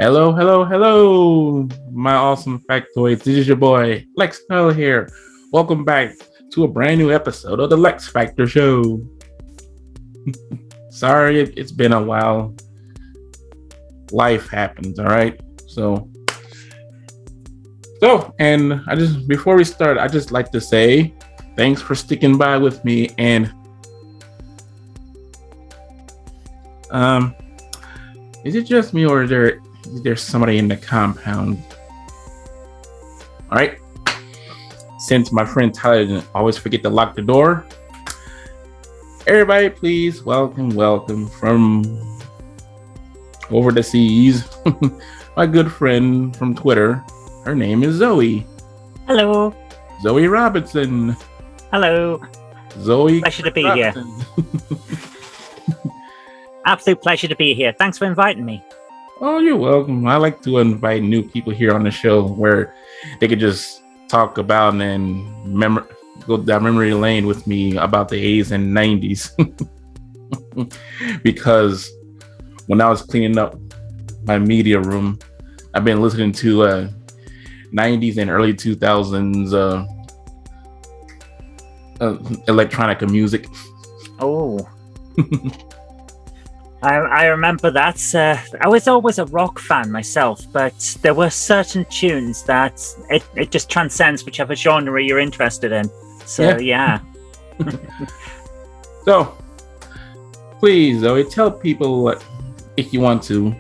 Hello, hello, hello, my awesome factoids. This is your boy, Lex Bell here. Welcome back to a brand new episode of the Lex Factor Show. Sorry, it's been a while. Life happens, all right? And before we start, I just like to say thanks for sticking by with me. And is it just me, or is there somebody in the compound? All right. Since my friend Tyler didn't always forget to lock the door, everybody, please welcome from over the seas, my good friend from Twitter. Her name is Zoe. Hello. Zoe Robertson. Hello. Zoe. Pleasure to be here. Absolute pleasure to be here. Thanks for inviting me. Oh, you're welcome. I like to invite new people here on the show where they could just talk about and go down memory lane with me about the 80s and 90s. Because when I was cleaning up my media room, I've been listening to 90s and early 2000s electronic music. Oh. I remember that. I was always a rock fan myself, but there were certain tunes that it just transcends whichever genre you're interested in. So, yeah. So, please, Zoe, tell people, if you want to,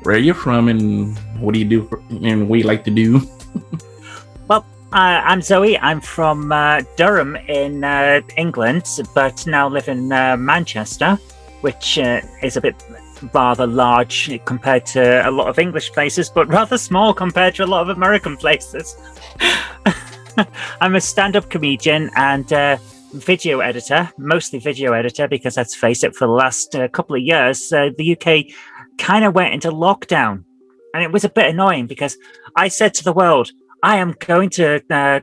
where you're from and what do you do and what you like to do. Well, I'm Zoe. I'm from Durham in England, but now live in Manchester, which is a bit rather large compared to a lot of English places, but rather small compared to a lot of American places. I'm a stand-up comedian and video editor, mostly video editor, because let's face it, for the last couple of years, the UK kind of went into lockdown. And it was a bit annoying because I said to the world, I am going to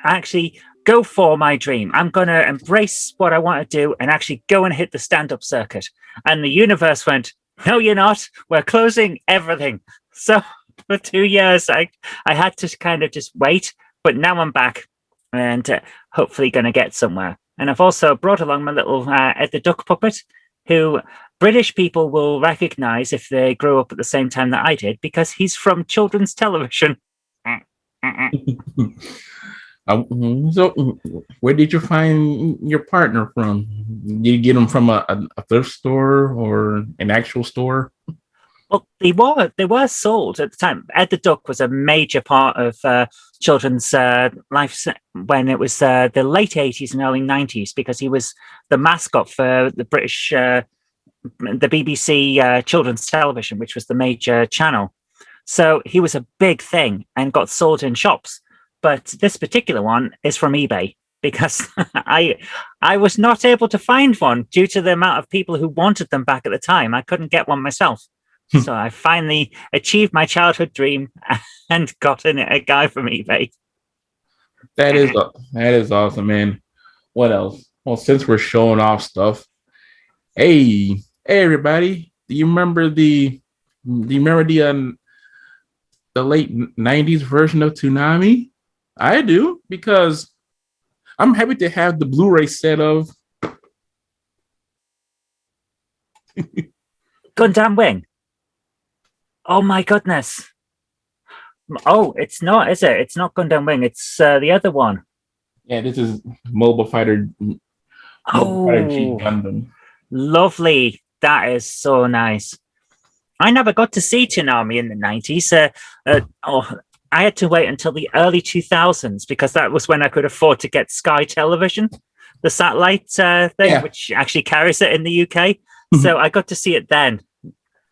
actually go for my dream. I'm going to embrace what I want to do and actually go and hit the stand-up circuit. And the universe went, no, you're not. We're closing everything. So for 2 years, I had to kind of just wait. But now I'm back and hopefully going to get somewhere. And I've also brought along my little Ed the Duck puppet, who British people will recognize if they grew up at the same time that I did, because he's from children's television. So, where did you find your partner from? Did you get them from a thrift store or an actual store? Well, they were sold at the time. Ed the Duck was a major part of children's life when it was the late 80s and early 90s, because he was the mascot for the British, the BBC children's television, which was the major channel. So he was a big thing and got sold in shops. But this particular one is from eBay, because I was not able to find one due to the amount of people who wanted them back at the time. I couldn't get one myself. So I finally achieved my childhood dream and got a guy from eBay. That is awesome, man. What else? Well, since we're showing off stuff, hey everybody, do you remember the late 90s version of Toonami? I do, because I'm happy to have the Blu-ray set of Gundam Wing. Oh my goodness. Oh, it's not, is it? It's not Gundam Wing. It's the other one. Yeah, this is Mobile Fighter G Gundam. Lovely. That is so nice. I never got to see Toonami in the 90s. I had to wait until the early 2000s, because that was when I could afford to get Sky Television, the satellite thing, which actually carries it in the UK. So I got to see it then.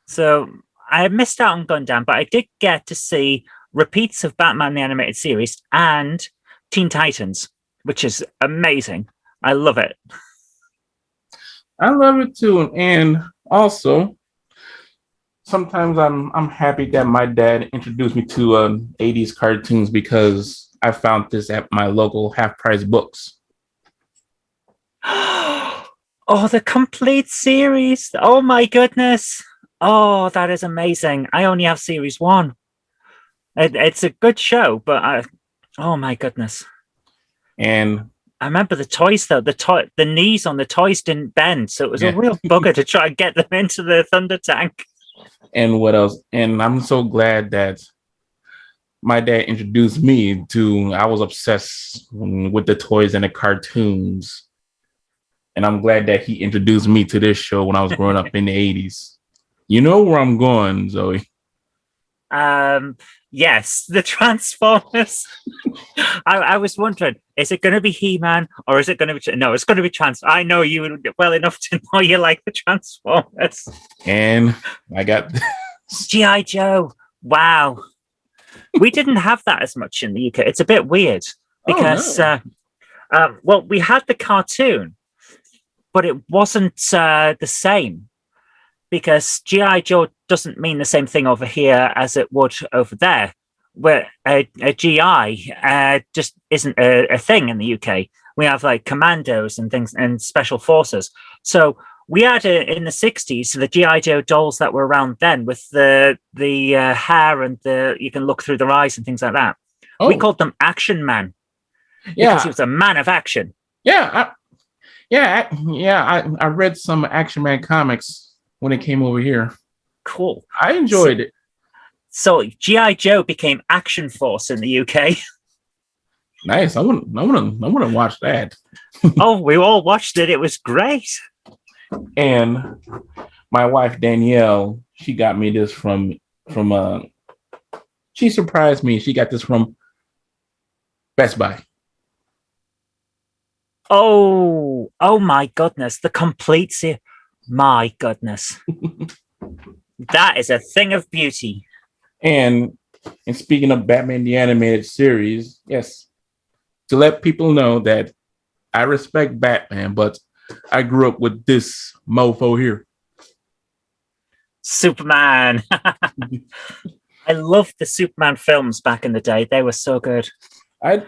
So I missed out on Gundam, but I did get to see repeats of Batman the Animated Series and Teen Titans, which is amazing. I love it. I love it too. And also, sometimes I'm happy that my dad introduced me to 80s cartoons, because I found this at my local Half Price Books. Oh, the complete series. Oh my goodness. Oh, that is amazing. I only have series one. It's a good show, but oh my goodness. And I remember the toys though. The knees on the toys didn't bend, so it was a yeah, real bugger to try and get them into the Thunder Tank. and what else? And I'm so glad that my dad introduced me to. I was obsessed with the toys and the cartoons, and I'm glad that he introduced me to this show when I was growing up in the '80s. You know where I'm going, Zoe. Um, yes, the Transformers. I was wondering, is it going to be He-Man or is it going to be? No, it's going to be I know you well enough to know you like the Transformers. And I got GI Joe. Wow, we didn't have that as much in the UK. It's a bit weird oh because, no, well, we had the cartoon, but it wasn't the same because GI Joe doesn't mean the same thing over here as it would over there. Where a GI just isn't a thing in the UK. We have like commandos and things and special forces. So we had in the 60s the GI Joe dolls that were around then with the hair and the you can look through their eyes and things like that. We oh called them Action Man because he yeah, was a man of action. yeah, I read some Action Man comics when it came over here. Cool. I enjoyed it. So GI Joe became Action Force in the UK. Nice. I want to watch that. Oh, we all watched it. It was great. And my wife Danielle, she got me this from she surprised me. She got this from Best Buy. Oh my goodness. The complete my goodness. That is a thing of beauty. And speaking of Batman the animated series, yes, to let people know that I respect Batman, but I grew up with this mofo here. Superman. I loved the Superman films back in the day. They were so good. I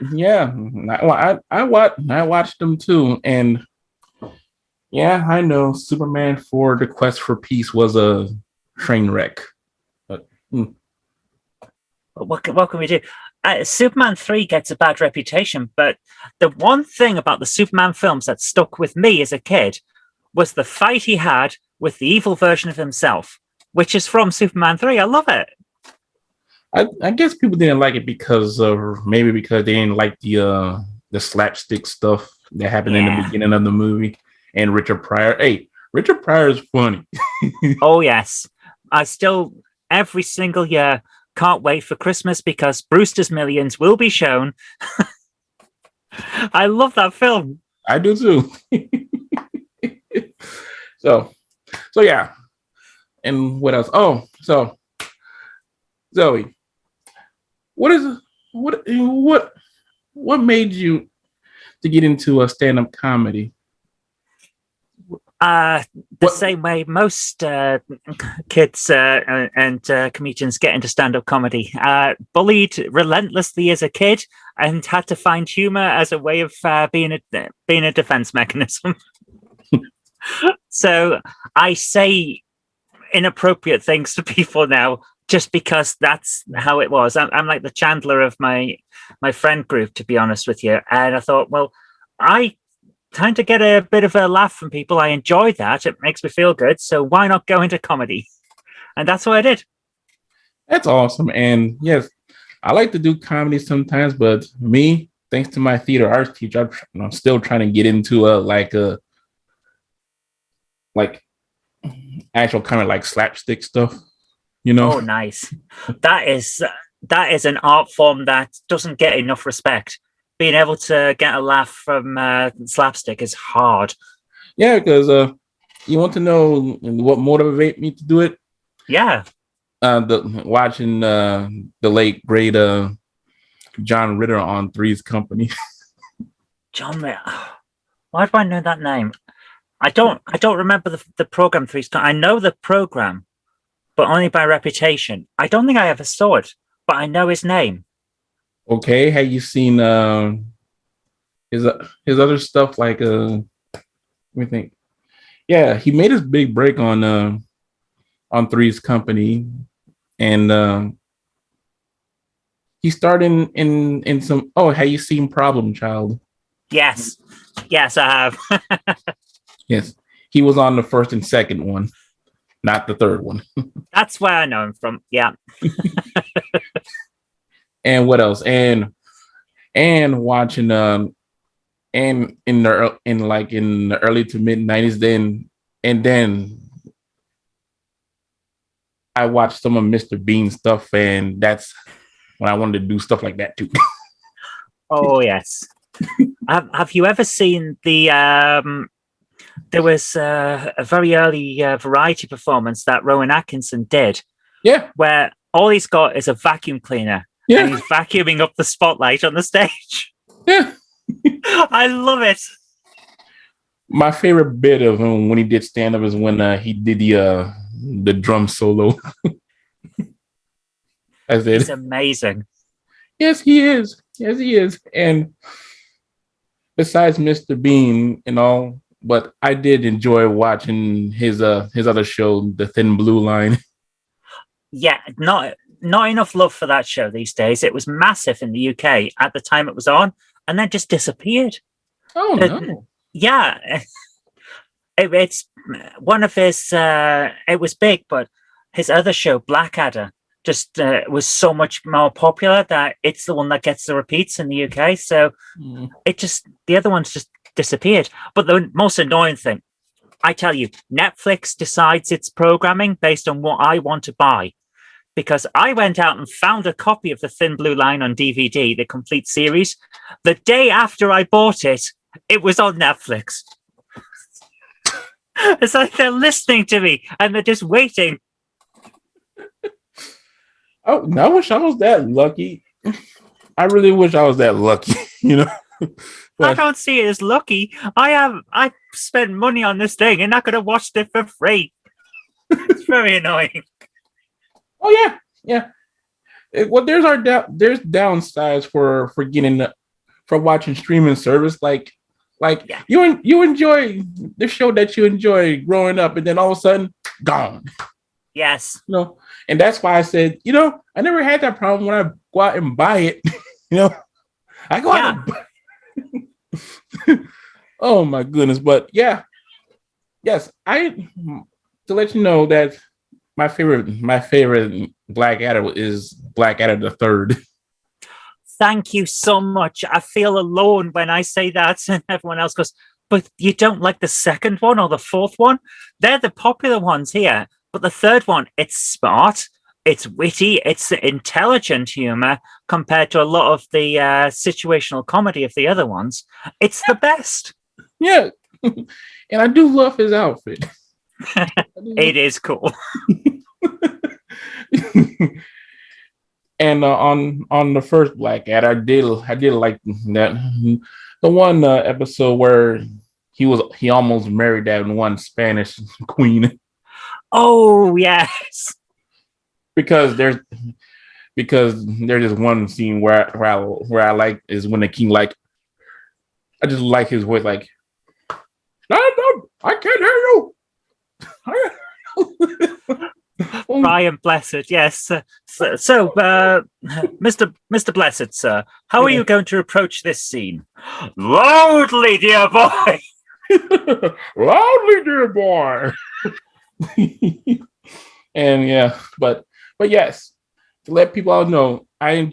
watched them too, and yeah, I know Superman for the Quest for Peace was a train wreck, but What can we do? Superman 3 gets a bad reputation, but the one thing about the Superman films that stuck with me as a kid was the fight he had with the evil version of himself, which is from Superman 3. I love it. I guess people didn't like it because maybe because they didn't like the slapstick stuff that happened in the beginning of the movie. And Richard Pryor, hey, Richard Pryor is funny. Oh yes, I still every single year can't wait for Christmas because Brewster's Millions will be shown. I love that film. I do too. so yeah. And what else? Oh, so Zoe, what made you to get into a stand-up comedy? Same way most kids and comedians get into stand-up comedy. Bullied relentlessly as a kid and had to find humor as a way of being a defense mechanism. So I say inappropriate things to people now just because that's how it was. I'm like the Chandler of my friend group, to be honest with you. And I thought, well, I tend to get a bit of a laugh from people. I enjoy that. It makes me feel good. So why not go into comedy? And that's what I did. That's awesome. And yes, I like to do comedy sometimes, but me, thanks to my theater arts teacher, I'm still trying to get into like actual kind of like slapstick stuff, you know? Oh, nice. That is an art form that doesn't get enough respect. Being able to get a laugh from slapstick is hard. Yeah, because you want to know what motivated me to do it? Yeah. Watching the late great John Ritter on Three's Company. John Ritter. Why do I know that name? I don't remember the program Three's Company. I know the program, but only by reputation. I don't think I ever saw it, but I know his name. Okay, have you seen his other stuff like let me think. Yeah, he made his big break on on Three's Company, and he starred in some. Oh, have you seen Problem Child? Yes, yes, I have. Yes, he was on the first and second one, not the third one. That's where I know him from. Yeah. And what else? And watching and in the early to mid 90s, then I watched some of Mr. Bean stuff, and that's when I wanted to do stuff like that too. Oh yes. Have you ever seen the? There was a very early variety performance that Rowan Atkinson did, Yeah, where all he's got is a vacuum cleaner, and he's vacuuming up the spotlight on the stage. Yeah. I love it. My favorite bit of him when he did stand up is when he did the drum solo. I said, It's amazing. yes, he is. Yes, he is. And besides Mr. Bean and all, but I did enjoy watching his other show, The Thin Blue Line. Yeah, not enough love for that show these days. It was massive in the UK at the time it was on, and then just disappeared. Oh no! Yeah, it's one of his. It was big, but his other show, Blackadder, just was so much more popular that it's the one that gets the repeats in the UK. So it just the other ones just disappeared. But the most annoying thing, I tell you, Netflix decides its programming based on what I want to buy. Because I went out and found a copy of The Thin Blue Line on DVD, the complete series. The day after I bought it, it was on Netflix. It's like they're listening to me and they're just waiting. Oh, I wish I was that lucky. I really wish I was that lucky, you know. But I don't see it as lucky. I spent money on this thing and I could have watched it for free. It's very annoying. Oh yeah. Well, there's downsides for watching streaming service. Like you enjoy the show that you enjoy growing up, and then all of a sudden gone. Yes. And that's why I said, I never had that problem when I go out and buy it. I go out and buy Oh my goodness. But yes, to let you know that my favorite Blackadder is Blackadder the Third. Thank you so much. I feel alone when I say that, and everyone else goes, but you don't like the second one or the fourth one? They're the popular ones here. But the third one, it's smart, it's witty, it's intelligent humor compared to a lot of the situational comedy of the other ones. It's the best. Yeah. And I do love his outfit. It is cool. And on the first Blackadder, I did like that the one episode where he almost married that one Spanish queen. Oh yes, because there's this one scene where I like is when the king I just like his voice like, no, I can't hear you. Brian Blessed, yes. So, Mr. Blessed, sir, how are you going to approach this scene? Loudly, dear boy. Loudly, dear boy. And but yes, to let people all know, I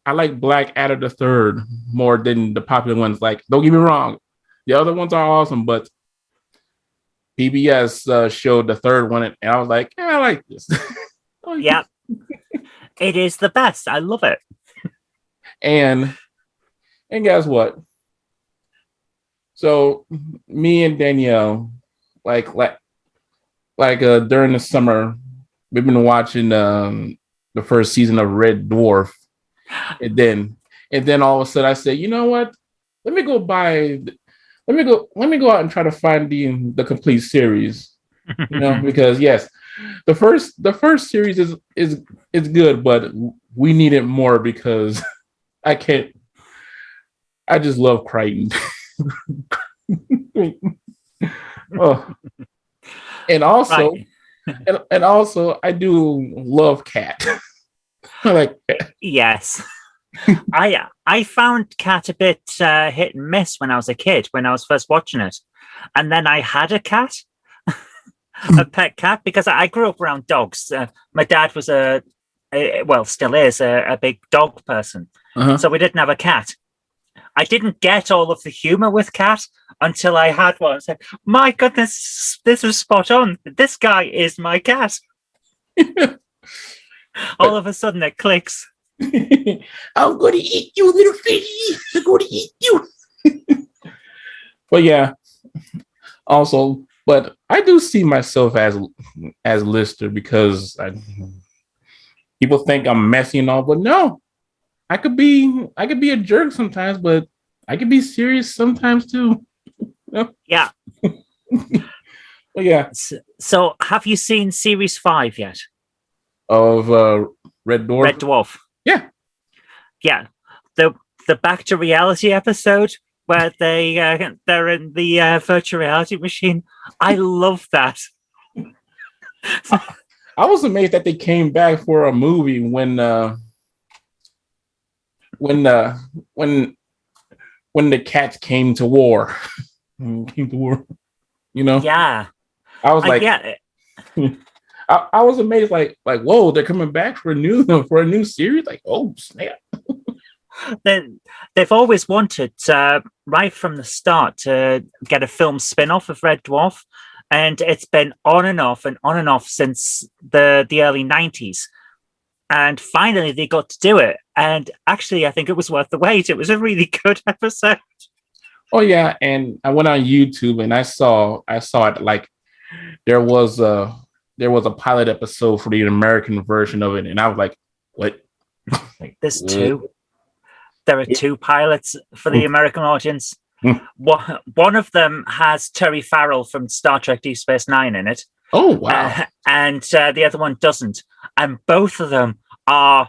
like Blackadder the Third more than the popular ones. Like, don't get me wrong, the other ones are awesome, but PBS showed the third one, and I was like, I like this. Yeah, it is the best. I love it. And guess what? So me and Danielle, during the summer, we've been watching the first season of Red Dwarf, and then all of a sudden I said, you know what? Let me go out and try to find the complete series. Because yes, the first series is good, but we need it more because I just love Crichton. Oh. And also, right. and also I do love Cat. I like Cat. Yes. I found Cat a bit hit and miss when I was a kid, when I was first watching it. And then I had a cat, a pet cat, because I grew up around dogs. My dad was well, still is a big dog person. Uh-huh. So we didn't have a cat. I didn't get all of the humor with Cat until I had one. I said, my goodness, this was spot on. This guy is my cat. All of a sudden it clicks. I'm going to eat you, little fishy. I'm going to eat you. But yeah, also, but I do see myself as Lister because people think I'm messy and all, but no, I could be a jerk sometimes, but I could be serious sometimes too. Yeah. But yeah. So have you seen series 5 yet? Of Red Dwarf? Red Dwarf. Yeah. Yeah. The back to reality episode where they're in the virtual reality machine. I love that. I was amazed that they came back for a movie when the cats came to war. Came to war. You know? Yeah. I was like, yeah. I was amazed, like, whoa, they're coming back for a new series. Like, oh snap! They've always wanted, right from the start, to get a film spin-off of Red Dwarf, and it's been on and off since the early 90s. And finally, they got to do it. And actually, I think it was worth the wait. It was a really good episode. Oh yeah, and I went on YouTube and I saw it, like there was a pilot episode for the American version of it, and I was like, what? There's two. There are two pilots for the American audience. One of them has Terry Farrell from Star Trek Deep Space Nine in it. Oh wow! And the other one doesn't. And both of them are,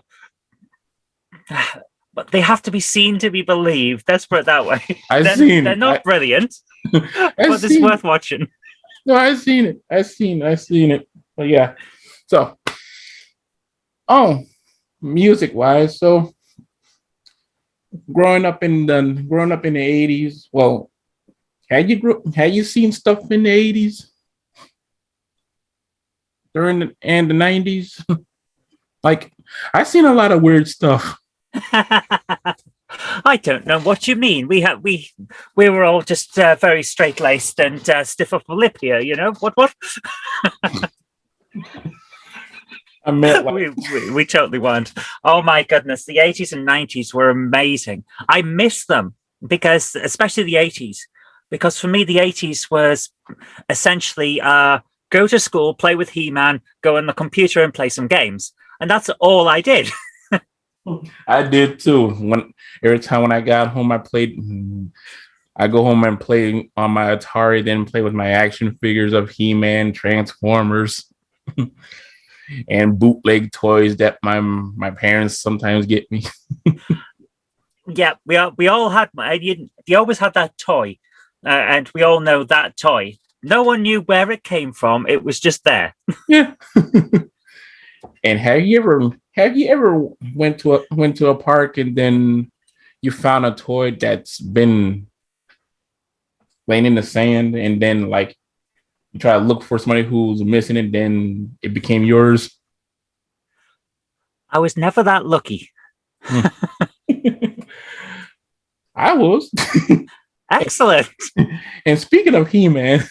but they have to be seen to be believed. Let's put it that way. They're not brilliant, but it's worth watching. No, I've seen it. But yeah. So, music wise, so growing up in the 80s, well, had you seen stuff in the 80s during the 90s? Like, I've seen a lot of weird stuff. I don't know what you mean. We were all just very straight laced and stiff upper lip here. You know what? I meant like... we totally weren't. Oh my goodness, the 80s and 90s were amazing. I miss them because, especially the 80s, because for me the 80s was essentially go to school, play with He-Man, go on the computer and play some games, and that's all I did. I did too. Every time I got home, I go home and play on my Atari, then play with my action figures of He-Man, Transformers, and bootleg toys that my parents sometimes get me. Yeah, we all had. You always had that toy, and we all know that toy. No one knew where it came from. It was just there. Yeah. And have you ever went to a park and then you found a toy that's been laying in the sand, and then like you try to look for somebody who's missing it, then it became yours? I was never that lucky. I was. Excellent. And speaking of He-Man,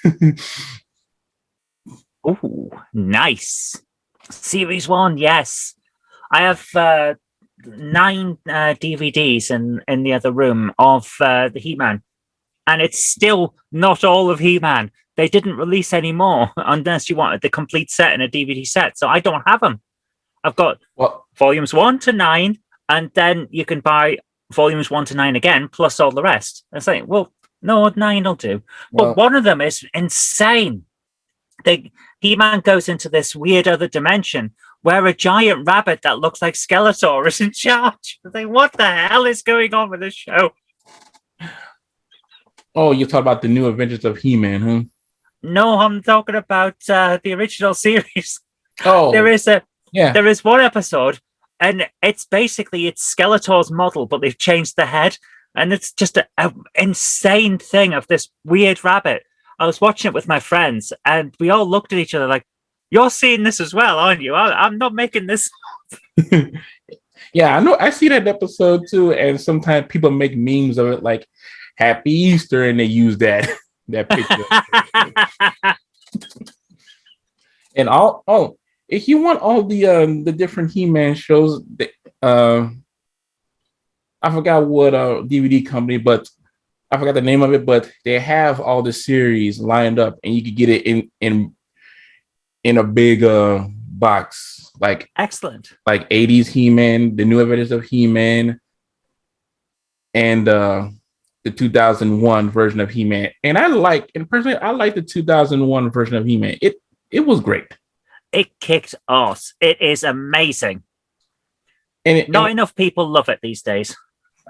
oh, nice. Series 1, yes. I have 9 DVDs in the other room of the He-Man, and it's still not all of He-Man. They didn't release any more unless you wanted the complete set in a DVD set, so I don't have them. I've got volumes 1 to 9, and then you can buy volumes 1 to 9 again, plus all the rest. I say, well, no, 9 will do. But one of them is insane. He-Man goes into this weird other dimension where a giant rabbit that looks like Skeletor is in charge. I think, what the hell is going on with this show? Oh, you talk about the new Adventures of He-Man, huh? No, I'm talking about the original series. There Oh, is a yeah. there is one episode, and it's Skeletor's model, but they've changed the head, and it's just a insane thing of this weird rabbit. I was watching it with my friends, and we all looked at each other like, "You're seeing this as well, aren't you? I'm not making this." Yeah, I know. I see that episode too, and sometimes people make memes of it, like "Happy Easter," and they use that that picture. And if you want all the different He-Man shows, uh, I forgot what DVD company, but I forgot the name of it, but they have all the series lined up, and you could get it in a big box, Excellent. like 80s He-Man, the new Adventures of He-Man, and the 2001 version of He-Man. And personally, I like the 2001 version of He-Man. It was great. It kicked ass. It is amazing. And Not enough people love it these days.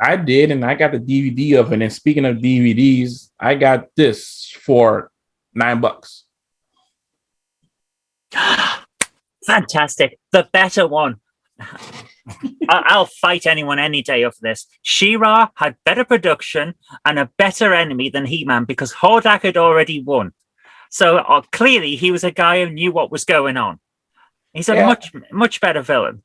I did, and I got the DVD of it. And speaking of DVDs, I got this for $9. Fantastic. The better one. I'll fight anyone any day of this. She-Ra had better production and a better enemy than He-Man because Hordak had already won. So clearly he was a guy who knew what was going on. He's a much better villain.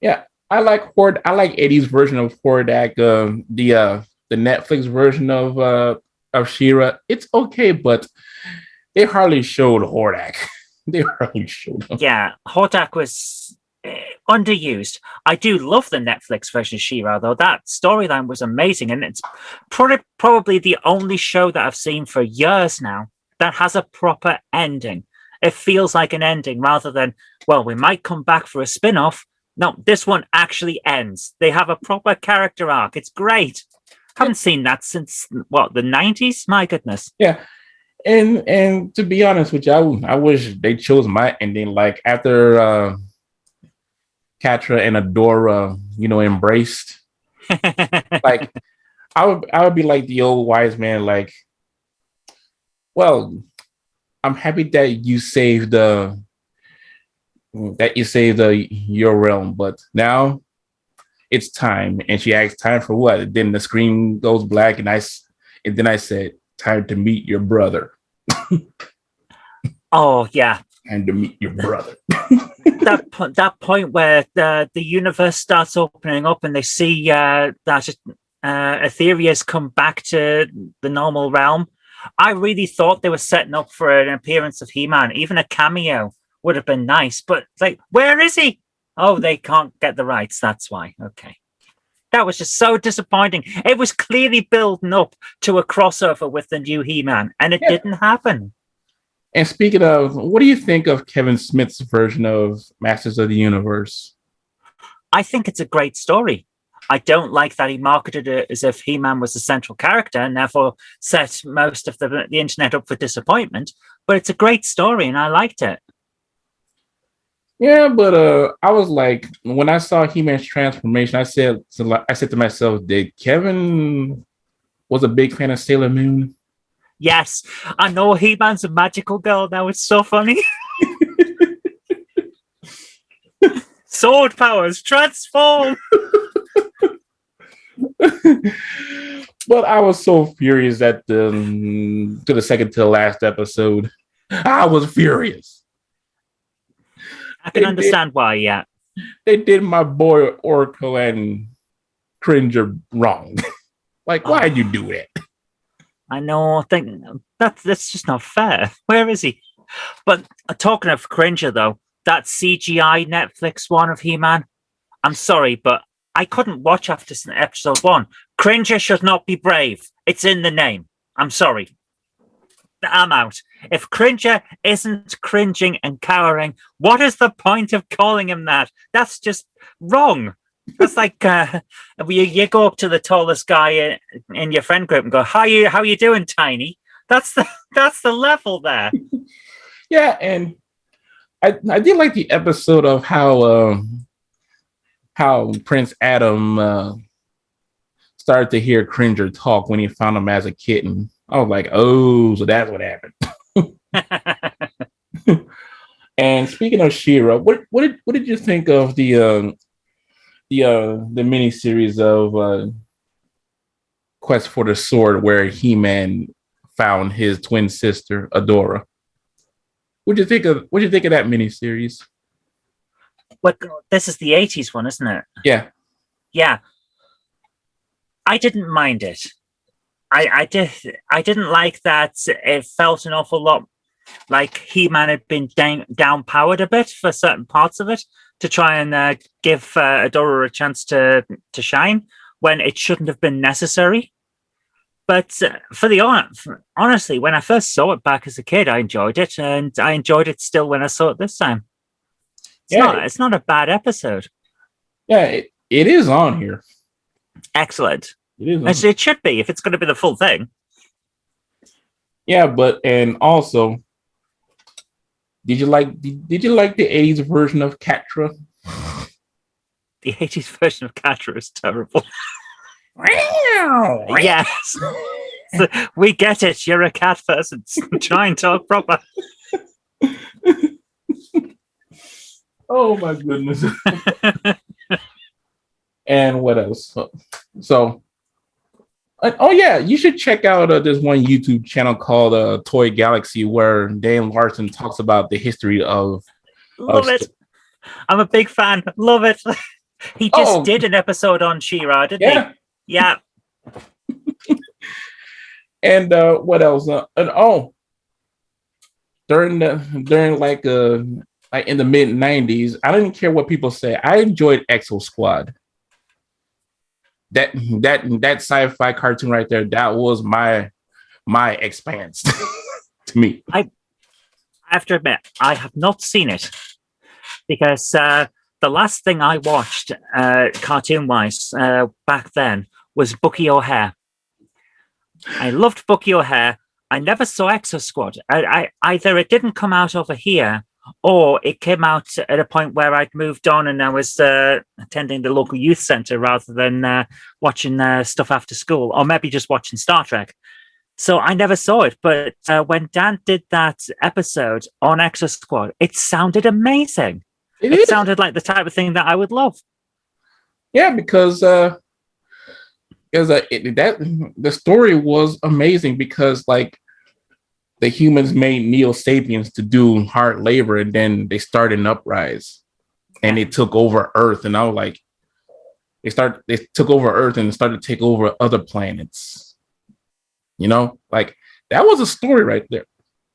Yeah, I like Eddie's version of Hordak. The Netflix version of She-Ra. It's okay, but they hardly showed Hordak. They hardly showed him. Yeah, Hordak was underused. I do love the Netflix version of She-Ra, though. That storyline was amazing, and it's probably the only show that I've seen for years now that has a proper ending. It feels like an ending rather than, well, we might come back for a spin-off. No, this one actually ends. They have a proper character arc. It's great. Haven't seen that since, what, the 90s? My goodness. Yeah. And to be honest with you, I wish they chose my ending, like after Catra and Adora, embraced. Like I would be like the old wise man, like, well, I'm happy that you saved your realm, but now it's time. And she asked, time for what? Then the screen goes black, and then I said, time to meet your brother. Oh yeah, and to meet your brother. that point where the universe starts opening up, and they see that Etherea's come back to the normal realm. I really thought they were setting up for an appearance of He-Man. Even a cameo would have been nice, but it's like, where is he? Oh, they can't get the rights. That's why. Okay. That was just so disappointing. It was clearly building up to a crossover with the new He-Man, and it didn't happen. And speaking of, what do you think of Kevin Smith's version of Masters of the Universe? I think it's a great story. I don't like that he marketed it as if He-Man was the central character and therefore set most of the internet up for disappointment. But it's a great story, and I liked it. Yeah, but I was like, when I saw He-Man's transformation, I said to myself, did Kevin was a big fan of Sailor Moon? Yes, I know He-Man's a magical girl now. It's so funny. Sword powers, transform! But I was so furious at to the second to the last episode. I was furious. I can understand why, yeah. They did my boy Orko and Cringer wrong. Like, why'd you do that? I know. I think that's just not fair. Where is he? But talking of Cringer, though, that CGI Netflix one of He-Man, I'm sorry, but I couldn't watch after episode 1. Cringer should not be brave. It's in the name. I'm sorry. I'm out. If Cringer isn't cringing and cowering, what is the point of calling him that? That's just wrong. That's like you go up to the tallest guy in your friend group and go, how you doing, Tiny? That's the level there. Yeah, and I did like the episode of how Prince Adam started to hear Cringer talk when he found him as a kitten. I was like, oh, so that's what happened. And speaking of She-Ra, what did you think of the miniseries of Quest for the Sword, where He-Man found his twin sister Adora? What'd you think of that miniseries? But this is the 80s one, isn't it? Yeah. Yeah. I didn't mind it. I didn't like that it felt an awful lot like He-Man had been down powered a bit for certain parts of it to try and give Adora a chance to shine when it shouldn't have been necessary. But honestly, when I first saw it back as a kid, I enjoyed it, and I enjoyed it still when I saw it this time. It's not a bad episode. Yeah, it is on here. Excellent. It is. It should be if it's going to be the full thing. Yeah, and also, did you like the 80s version of Catra? The 80s version of Catra is terrible. Wow. Yes. We get it. You're a cat person. Try and talk proper. Oh my goodness. And what else? So, oh yeah, you should check out this one YouTube channel called Toy Galaxy, where Dan Larson talks about the history of. Love it. I'm a big fan. Love it. He just did an episode on She-Ra, didn't he? Yeah. And what else? During like in the mid 90s, I didn't care what people say. I enjoyed Exo Squad. That sci-fi cartoon right there, that was my Expanse to me. I have to admit, I have not seen it because the last thing I watched cartoon-wise back then was Bucky O'Hare. I loved Bucky O'Hare. I never saw Exo Squad. Either it didn't come out over here, or it came out at a point where I'd moved on and I was attending the local youth centre rather than watching stuff after school, or maybe just watching Star Trek. So I never saw it. But when Dan did that episode on Exo Squad, it sounded amazing. It sounded like the type of thing that I would love. Yeah, because the story was amazing, because like the humans made Neo Sapiens to do hard labor, and then they started an uprise, and they took over Earth. And I was like, they took over Earth and started to take over other planets. You know, like that was a story right there.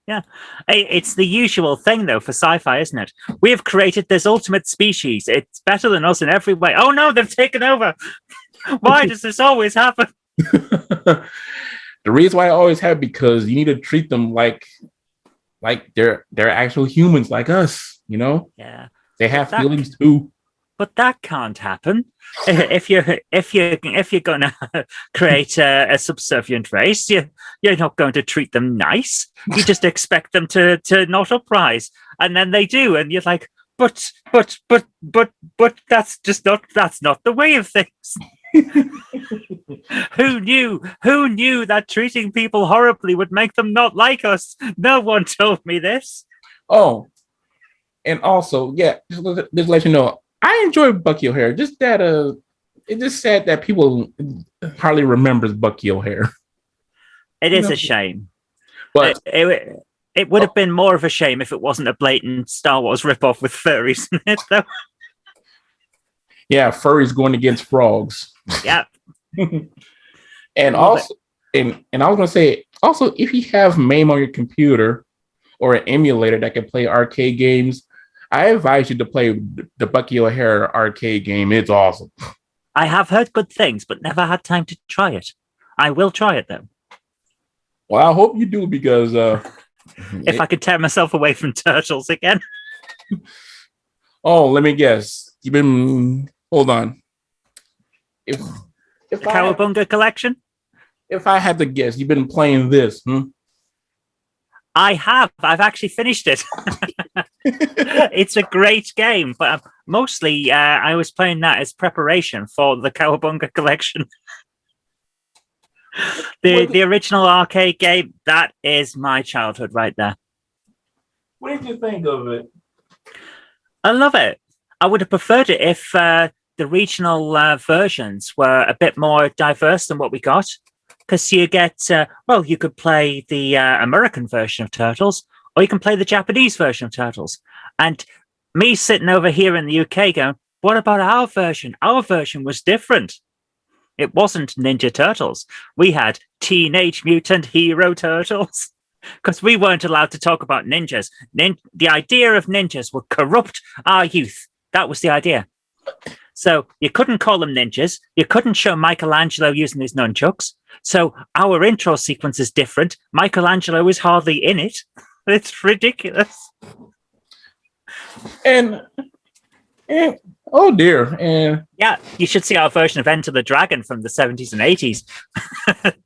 Yeah, it's the usual thing though for sci-fi, isn't it? We have created this ultimate species. It's better than us in every way. Oh no, they've taken over. Why does this always happen? The reason why I always have, because you need to treat them like they're actual humans like us, you know? Yeah. They have feelings too. But that can't happen. If you're gonna create a subservient race, you're not going to treat them nice. You just expect them to not uprise. And then they do, and you're like, but that's not the way of things. Who knew that treating people horribly would make them not like us? No one told me this. Oh, and also, yeah, just let you know, I enjoy Bucky O'Hare. Just that it's just sad that people hardly remembers Bucky O'Hare. It is a shame. But it would have been more of a shame if it wasn't a blatant Star Wars ripoff with furries in it, though. Yeah, furries going against frogs. Yeah. And also, and I was gonna say, also, if you have MAME on your computer or an emulator that can play arcade games, I advise you to play the Bucky O'Hare arcade game. It's awesome. I have heard good things, but never had time to try it. I will try it though. Well, I hope you do, because if I could tear myself away from turtles again. Oh, let me guess. You've been, hold on. If Cowabunga collection? If I had to guess, you've been playing this, I have. I've actually finished it. It's a great game, but mostly I was playing that as preparation for the Cowabunga collection. The original arcade game, that is my childhood right there. What did you think of it? I love it. I would have preferred it if the regional versions were a bit more diverse than what we got. Because you get, well, you could play the American version of Turtles, or you can play the Japanese version of Turtles. And me sitting over here in the UK going, what about our version? Our version was different. It wasn't Ninja Turtles. We had Teenage Mutant Hero Turtles. Because we weren't allowed to talk about ninjas. The idea of ninjas would corrupt our youth. That was the idea. So you couldn't call them ninjas. You couldn't show Michelangelo using his nunchucks. So our intro sequence is different. Michelangelo is hardly in it. It's ridiculous. And oh dear. And yeah, you should see our version of Enter the Dragon from the 70s and 80s.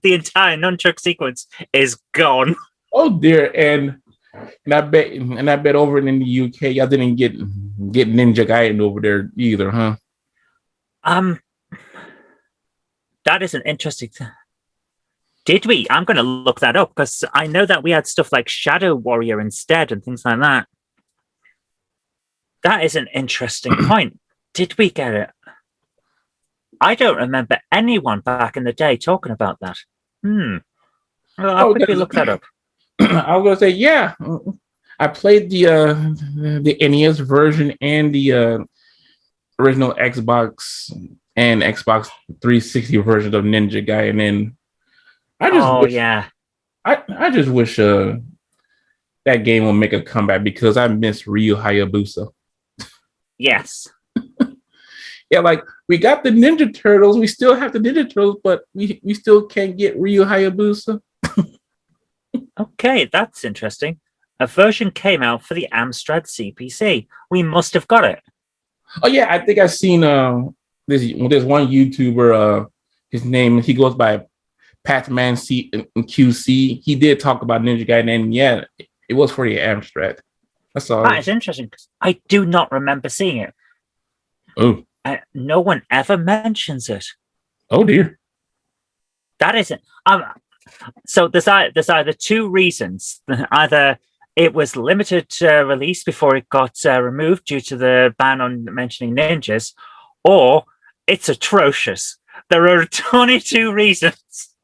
The entire nunchuck sequence is gone. Oh dear. And I bet over in the UK y'all didn't get Ninja Gaiden over there either, huh? That is an interesting thing. Did we? I'm going to look that up because I know that we had stuff like Shadow Warrior instead and things like that. That is an interesting point. Did we get it? I don't remember anyone back in the day talking about that. Well, I'll quickly look that up. I was going to say, yeah. I played the NES version and the original Xbox and Xbox 360 version of Ninja Gaiden, and then I just wish that game will make a comeback because I miss Ryu Hayabusa. Yes. Yeah, like we got the Ninja Turtles, we still have the Ninja Turtles, but we still can't get Ryu Hayabusa. Okay, that's interesting. A version came out for the Amstrad CPC. We must have got it. Oh yeah, I think I've seen there's one YouTuber, his name, he goes by Patman C QC. He did talk about Ninja Gaiden, and yeah, it was for the Amstrad. That's all. That is interesting because I do not remember seeing it. Oh, no one ever mentions it. Oh dear. That isn't. So there's either two reasons. Either it was limited release before it got removed due to the ban on mentioning ninjas, or it's atrocious. There are 22 reasons.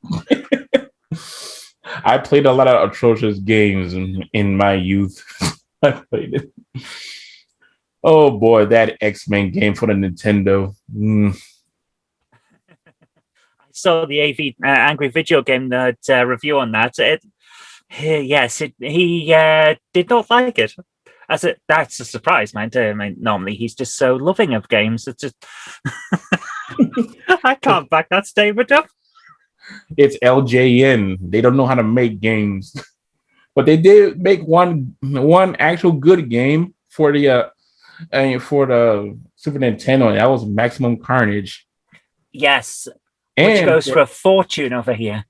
I played a lot of atrocious games in my youth. I played it. Oh boy, that X-Men game for the Nintendo. I saw the AV Angry Video Game review on that. He did not like it. That's a surprise, man. I mean, normally he's just so loving of games. It's just I can't back that statement up. It's LJN. They don't know how to make games, but they did make one actual good game for the Super Nintendo. That was Maximum Carnage. Yes, which goes for a fortune over here.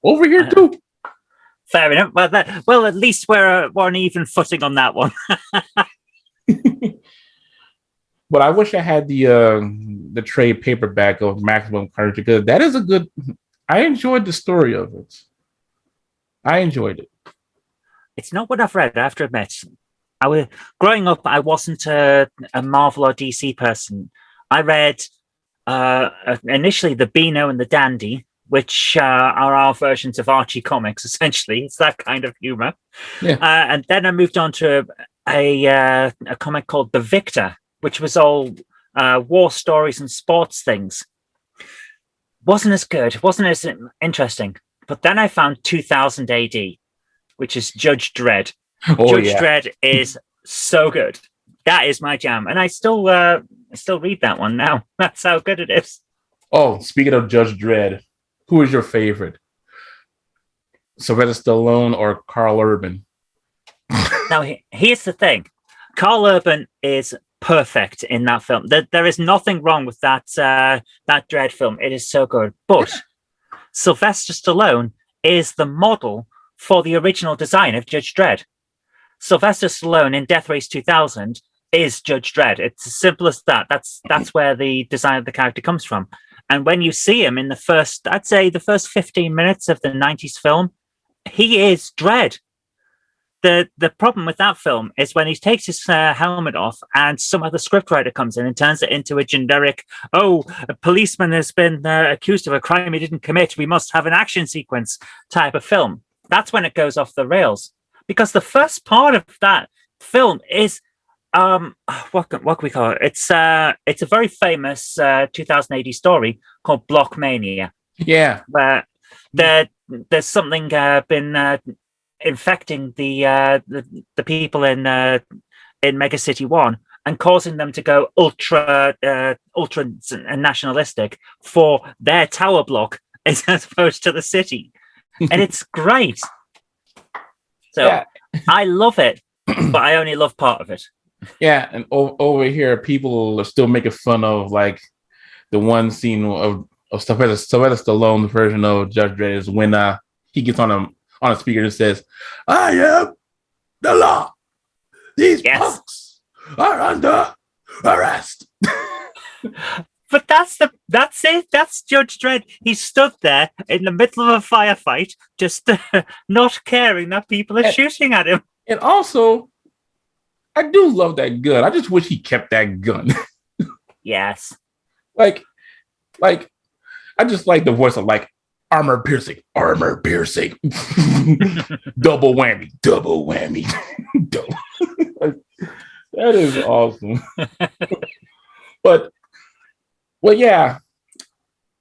Over here too. Fair enough. Well, at least we're on even footing on that one. But I wish I had the trade paperback of Maximum Carnage because that is a good. I enjoyed the story of it. I enjoyed it. It's not what I've read, I have to admit. Growing up, I wasn't a Marvel or DC person. I read initially the Beano and the Dandy, which are our versions of Archie comics, essentially. It's that kind of humor. Yeah. And then I moved on to a comic called The Victor, which was all war stories and sports things. Wasn't as good, wasn't as interesting. But then I found 2000 AD, which is Judge Dredd. Judge Dredd is so good. That is my jam. And I still read that one now. That's how good it is. Oh, speaking of Judge Dredd, who is your favorite? Sylvester Stallone or Carl Urban? Now, here's the thing. Carl Urban is perfect in that film. There is nothing wrong with that Dredd film. It is so good. But Sylvester Stallone is the model for the original design of Judge Dredd. Sylvester Stallone in Death Race 2000 is Judge Dredd. It's as simple as that. That's where the design of the character comes from. And when you see him in the first 15 minutes of the 90s film, he is Dredd. the problem with that film is when he takes his helmet off and some other scriptwriter comes in and turns it into a generic, oh, a policeman has been accused of a crime he didn't commit, we must have an action sequence type of film. That's when it goes off the rails. Because the first part of that film is what can we call it? It's a very famous 2080 story called Blockmania. Yeah. Where there's something been infecting the people in Megacity 1 and causing them to go ultra nationalistic for their tower block as opposed to the city. And it's great. So yeah. I love it, but I only love part of it. Yeah, and over here, people are still making fun of like the one scene of Sylvester Stallone's version of Judge Dredd is when he gets on a speaker and says, "I am the law. These punks are under arrest." But that's it. That's Judge Dredd. He stood there in the middle of a firefight, just not caring that people are shooting at him. And also, I do love that gun. I just wish he kept that gun. Yes. Like, I just like the voice of like armor piercing. Double whammy. Like, that is awesome. But well, yeah,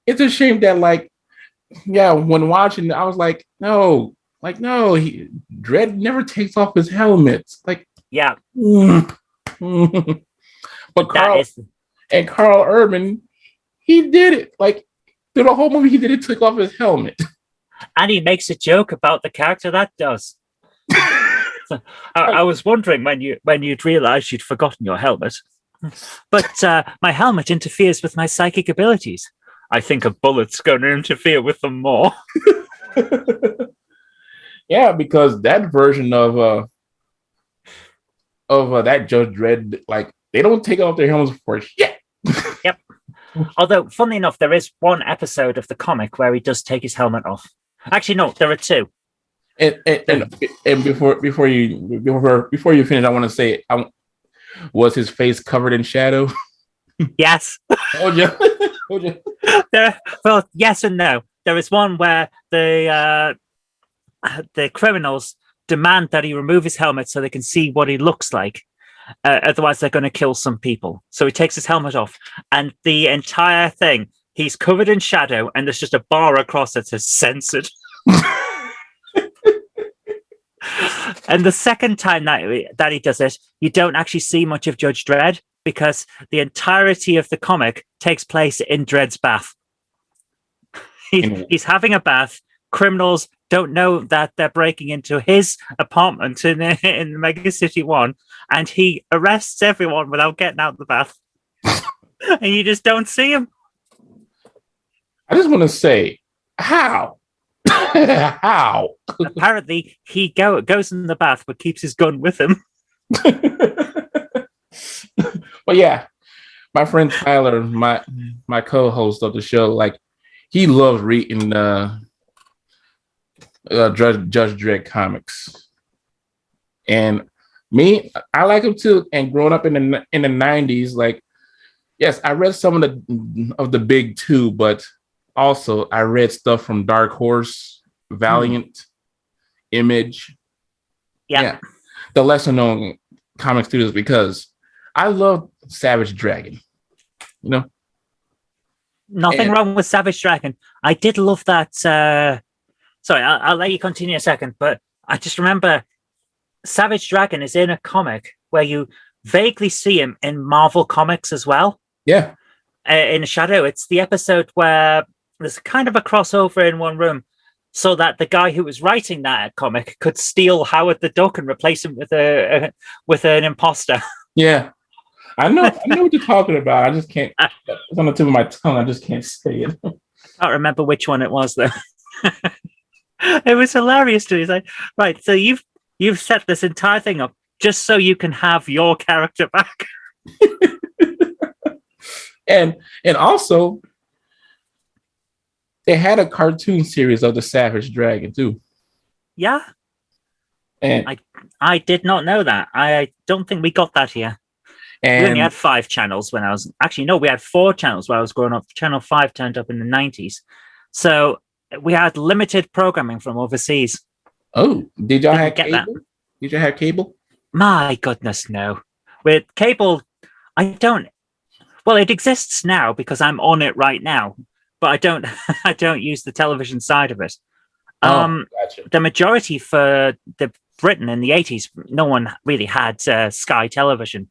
it's a shame that when watching, I was like, no, Dredd never takes off his helmet. Like, yeah. But Carl Urban, he did it. Like through the whole movie, he didn't take off his helmet. And he makes a joke about the character that does. So, I was wondering when you'd realized you'd forgotten your helmet. But my helmet interferes with my psychic abilities. I think a bullet's going to interfere with them more. Yeah, because that version of that Judge Dredd, like they don't take off their helmets for shit. Yep. Although, funnily enough, there is one episode of the comic where he does take his helmet off. Actually, no, there are two. And before you finish, I want to say, was his face covered in shadow? Yes. Oh yeah. Well, yes and no. There is one where the criminals demand that he remove his helmet so they can see what he looks like. Otherwise, they're going to kill some people. So he takes his helmet off, and the entire thing, he's covered in shadow, and there's just a bar across it that says censored. And the second time that he does it, you don't actually see much of Judge Dredd because the entirety of the comic takes place in Dredd's bath. He's having a bath. Criminals don't know that they're breaking into his apartment in Megacity 1, and he arrests everyone without getting out of the bath. And you just don't see him. I just want to say, how? How? Apparently, he goes in the bath but keeps his gun with him. But yeah, my friend Tyler, my co-host of the show, like he loves reading Judge Dredd comics, and me, I like him too. And growing up in the 90s, like yes, I read some of the big two, but also I read stuff from Dark Horse, Valiant, Image. Yeah, the lesser known comic studios, because I love Savage Dragon. You know, nothing wrong with Savage Dragon. I did love that. Sorry, I'll let you continue a second, but I just remember Savage Dragon is in a comic where you vaguely see him in Marvel Comics as well. Yeah. In Shadow, it's the episode where there's kind of a crossover in one room so that the guy who was writing that comic could steal Howard the Duck and replace him with an imposter. Yeah. I know what you're talking about. I just can't. It's on the tip of my tongue. I just can't say it. I can't remember which one it was though. It was hilarious to me. It's like, right, so you've set this entire thing up just so you can have your character back. and also, they had a cartoon series of the Savage Dragon too. Yeah. And I did not know that. I don't think we got that here. We only had and 5 channels when I was actually no, we had 4 channels when I was growing up. Channel 5 turned up in the 90s. So we had limited programming from overseas. oh, did y'all Didn't have get that. cable? Did y'all have cable? My goodness, no. With cable, I don't well, it exists now because I'm on it right now, but I don't I don't use the television side of it. Oh, Um gotcha. the majority for the Britain in the 80s, no one really had Sky Television.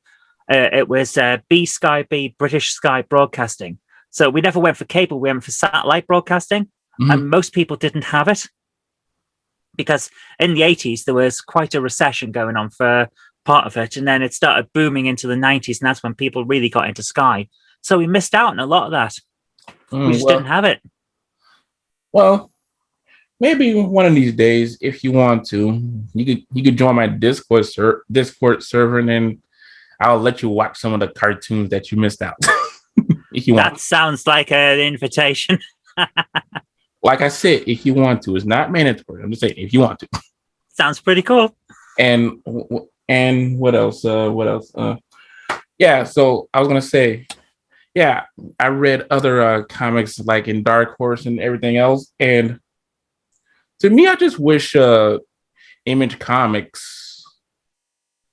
It was B Sky B, British Sky Broadcasting. So we never went for cable, we went for satellite broadcasting. Mhm. And most people didn't have it because in the 80s, there was quite a recession going on for part of it. And then it started booming into the 90s. And that's when people really got into Sky. So we missed out on a lot of that. We just didn't Well, have it. well, maybe one of these days, if you want to, you could join my Discord server, and then I'll let you watch some of the cartoons that you missed out if you want. That sounds like an invitation. Like I said, if you want to, it's not mandatory. I'm just saying if you want to. Sounds pretty cool. And what else? What else? Yeah. So I was gonna say, yeah, I read other comics like in Dark Horse and everything else, and to me, I just wish Image Comics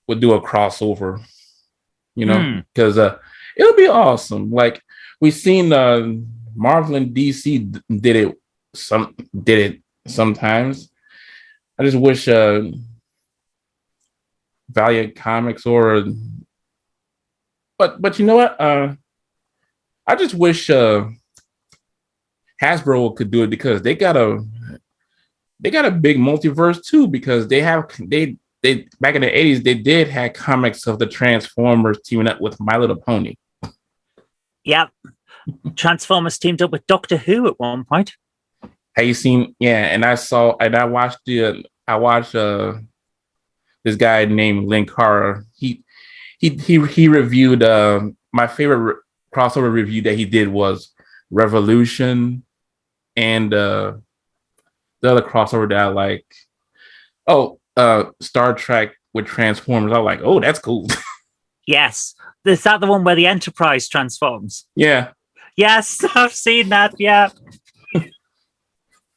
would do a crossover. Because it'll be awesome. Like we've seen Marvel and DC did it sometimes. I just wish Valiant Comics but you know what? I just wish Hasbro could do it because they got a big multiverse too, because they back in the 80s they did have comics of the Transformers teaming up with My Little Pony. Yep. Transformers teamed up with Doctor Who at one point. Have you seen? Yeah, and I watched this guy named Linkara. He reviewed my favorite crossover review that he did was Revolution, and the other crossover that I like. Oh, Star Trek with Transformers. I was like, oh, that's cool. Yes. Is that the one where the Enterprise transforms? Yeah. Yes, I've seen that. Yeah.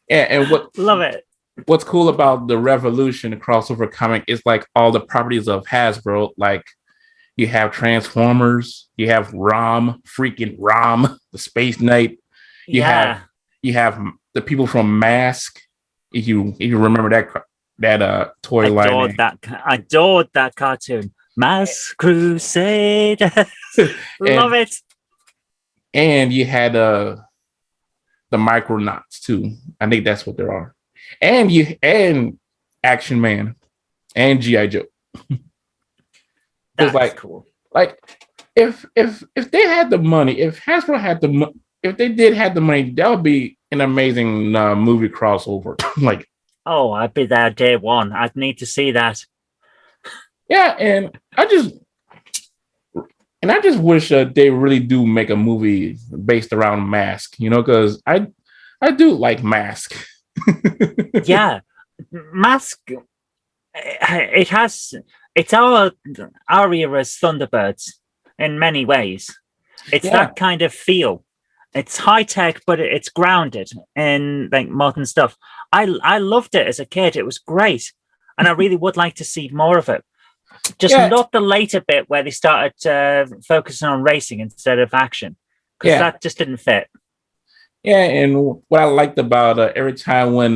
Yeah, and love it. What's cool about the Revolution crossover comic is like all the properties of Hasbro. Like you have Transformers, you have freaking Rom, the Space Knight. You have the people from Mask. If you remember that toy line. I adored that cartoon. Mask Crusade. Love it. And you had the Micronauts too. I think that's what there are. And Action Man and G.I. Joe. That's like cool. Like if they had the money, if Hasbro had if they did have the money, that would be an amazing movie crossover. Like, oh, I'd be there day one. I'd need to see that. Yeah, and I just wish they really do make a movie based around Mask, because I do like Mask. Yeah, Mask. It's our era's Thunderbirds in many ways. It's that kind of feel. It's high tech, but it's grounded in like modern stuff. I loved it as a kid. It was great, and I really would like to see more of it. Just not the later bit where they started focusing on racing instead of action, because that just didn't fit. Yeah, and what I liked about every time when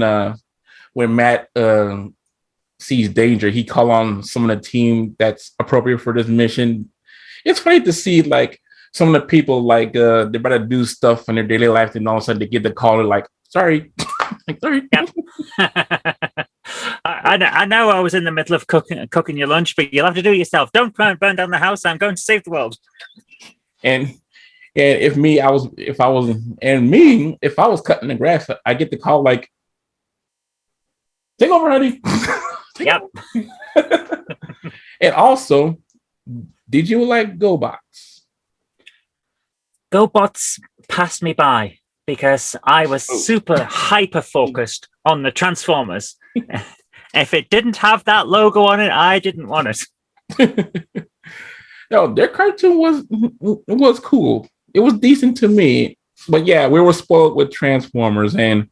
Matt sees danger, he call on some of the team that's appropriate for this mission. It's funny to see like some of the people like they're about to do stuff in their daily life, and all of a sudden they get the call and like, sorry. Like, sorry. Yep. I know I was in the middle of cooking your lunch, but you'll have to do it yourself. Don't burn down the house. I'm going to save the world. And if I was cutting the grass, I get the call like, take over, honey. Yep. And also, did you like GoBots? GoBots passed me by because I was super hyper focused on the Transformers. If it didn't have that logo on it, I didn't want it. No, their cartoon was cool. It was decent to me, but yeah, we were spoiled with Transformers, and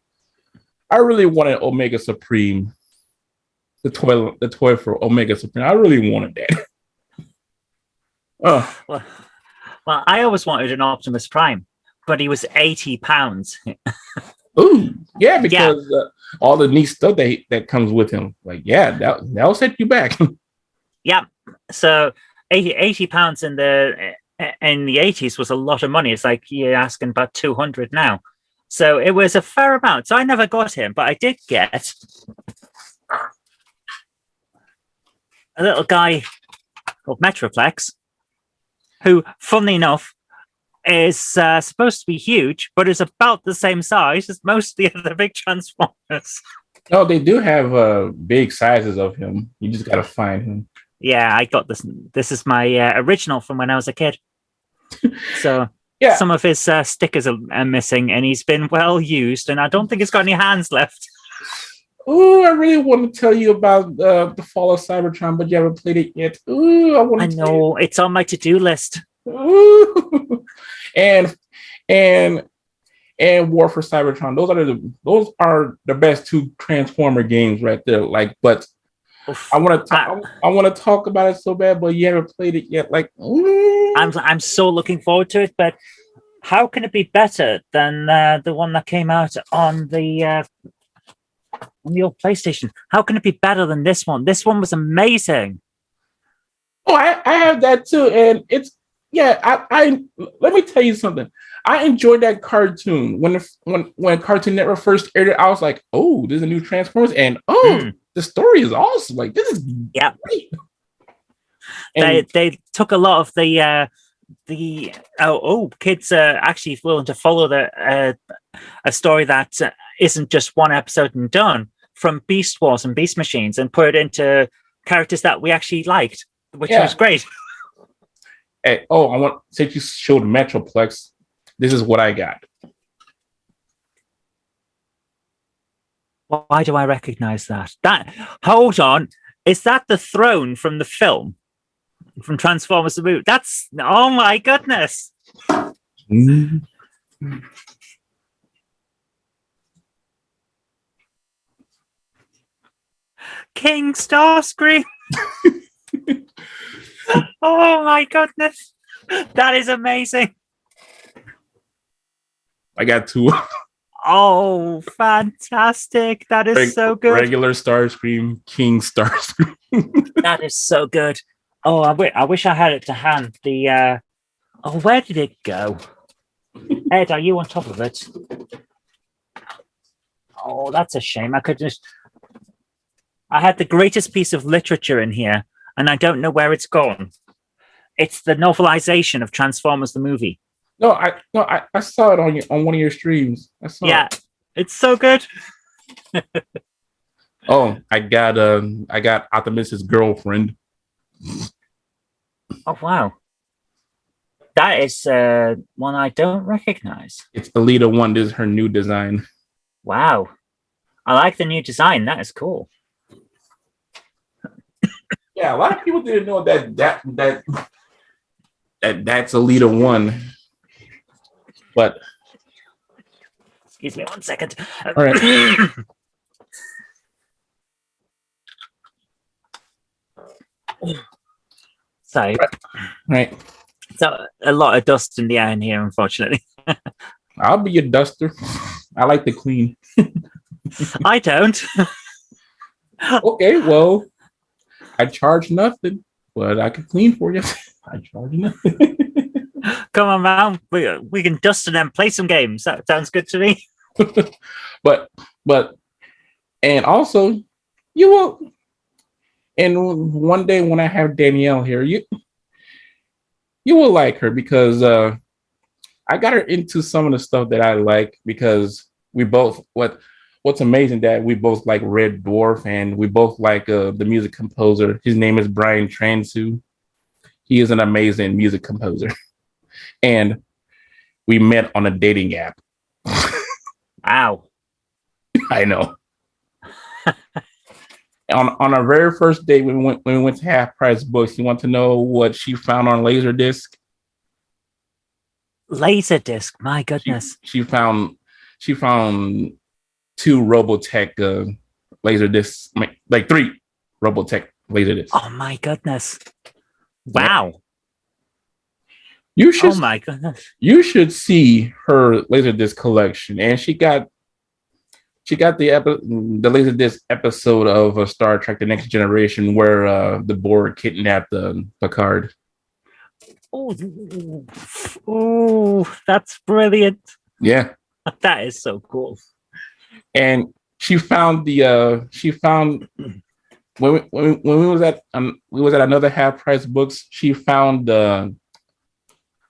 I really wanted Omega Supreme, the toy for Omega Supreme. I really wanted that. Oh, Well, I always wanted an Optimus Prime, but he was £80. ooh, yeah, because all the neat stuff that comes with him, like that'll set you back. Yeah, so £80 in the 80s was a lot of money. It's like you're asking about 200 now. So it was a fair amount. So I never got him, but I did get a little guy called Metroplex, who, funnily enough, is supposed to be huge, but is about the same size as most of the other big Transformers. No, they do have big sizes of him. You just gotta find him. Yeah, I got this. This is my original from when I was a kid. So yeah, some of his stickers are missing, and he's been well used, and I don't think he's got any hands left. Oh, I really want to tell you about the Fall of Cybertron, but you haven't played it yet. Ooh, I know it's on my to-do list. Ooh. and War for Cybertron. Those are the best two Transformer games right there. Like, but oof. I want to talk about it so bad, but you haven't played it yet. Like, ooh. I'm so looking forward to it. But how can it be better than the one that came out on the old PlayStation? How can it be better than this one? This one was amazing. Oh, I have that too, and it's I let me tell you something. I enjoyed that cartoon when Cartoon Network first aired it. I was like, oh, there's a new Transformers, and the story is awesome. Like, this is great. And they took a lot of the kids are actually willing to follow a story that isn't just one episode and done, from Beast Wars and Beast Machines, and put it into characters that we actually liked, which was great. Hey, I want, since you showed Metroplex, this is what I got. Why do I recognize that? Hold on, is that the throne from the film, from Transformers the movie? That's, oh my goodness. King Starscream. Oh my goodness, that is amazing. I got two. Oh, fantastic. That is so good. Regular Starscream, King Starscream. That is so good. Oh, I wish I had it to hand. Where did it go? Ed, are you on top of it? Oh, that's a shame. I had the greatest piece of literature in here, and I don't know where it's gone. It's the novelization of Transformers the movie. No, I saw it on one of your streams. I saw it. It's so good. Oh, I got Optimus's girlfriend. Oh wow, that is one I don't recognize. It's Alita 1. This is her new design. Wow, I like the new design. That is cool. Yeah, a lot of people didn't know that's Alita 1. But excuse me 1 second. All right. Sorry. Right. So a lot of dust in the air in here, unfortunately. I'll be your duster. I like to clean. I don't. Okay, well, I charge nothing, but I can clean for you. I charge nothing. Come on, man. We can dust and then play some games. That sounds good to me. but and also you will. And one day when I have Danielle here, you will like her, because I got her into some of the stuff that I like, because we both what's amazing that we both like Red Dwarf, and we both like the music composer. His name is Brian Transu. He is an amazing music composer. And we met on a dating app. Wow. I know. on our very first day when we went to Half Price Books, you want to know what she found on Laserdisc? Laserdisc, my She goodness. she found two Robotech Laserdiscs, like three Robotech Laserdiscs. Oh my goodness. Wow. You should Oh my goodness. you should see her Laserdisc collection, and she got the the Laserdisc episode of Star Trek: The Next Generation where the Borg kidnapped Picard. Oh, that's brilliant. Yeah, That is so cool. and she found when we was at another Half Price Books. She found